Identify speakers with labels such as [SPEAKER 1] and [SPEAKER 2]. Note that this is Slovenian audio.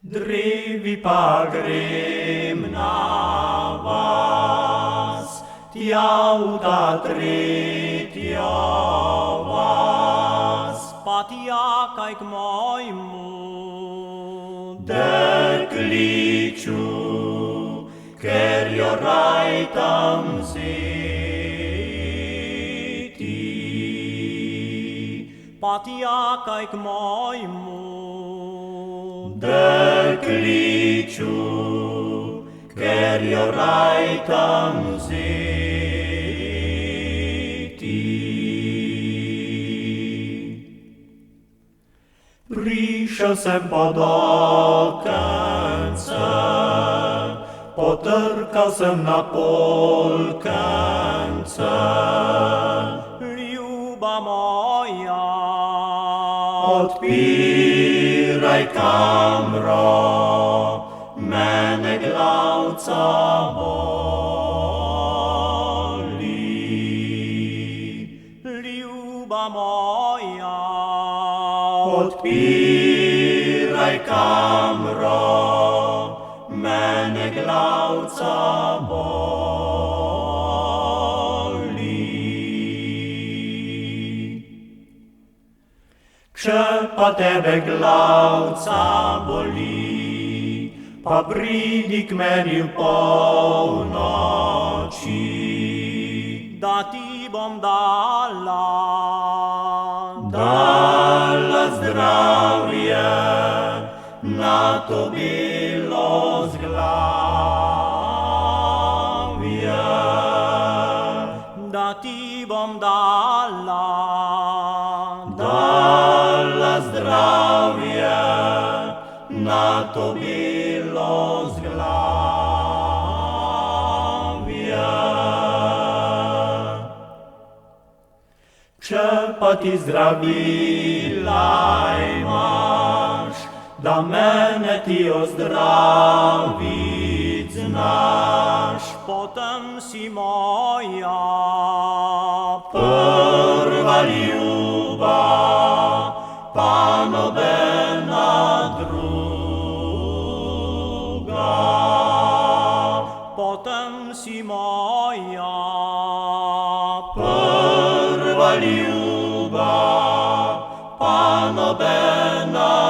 [SPEAKER 1] Drevi pa grem na vas, tja v ta tretja vas,
[SPEAKER 2] pa tja kaj k mojmu
[SPEAKER 1] dekliču, ker jo raj tam vzeti.
[SPEAKER 2] Pa tja kaj k mojmu
[SPEAKER 1] dekliču, ker jo raj tam vzeti. Prišel sem pod okence, potrkal sem na polkence.
[SPEAKER 2] Ljuba moja,
[SPEAKER 1] odpiraj kamro, mene glavca boli.
[SPEAKER 2] ljuba moja,
[SPEAKER 1] odpiraj kamro, mene glavca boli. Če pa tebe glavca boli, pa pridi k meni v polnoči,
[SPEAKER 2] da ti bom dala
[SPEAKER 1] zdravje na to bilo zglavje.
[SPEAKER 2] da ti bom dala
[SPEAKER 1] zdravje na to bilo zglavje. Če pa ti zdravila imaš, da mene ti ozdravit znaš,
[SPEAKER 2] potem si moja
[SPEAKER 1] prva ljuba, pa nobena druga.
[SPEAKER 2] potem si moja
[SPEAKER 1] Prva ljuba, pa nobena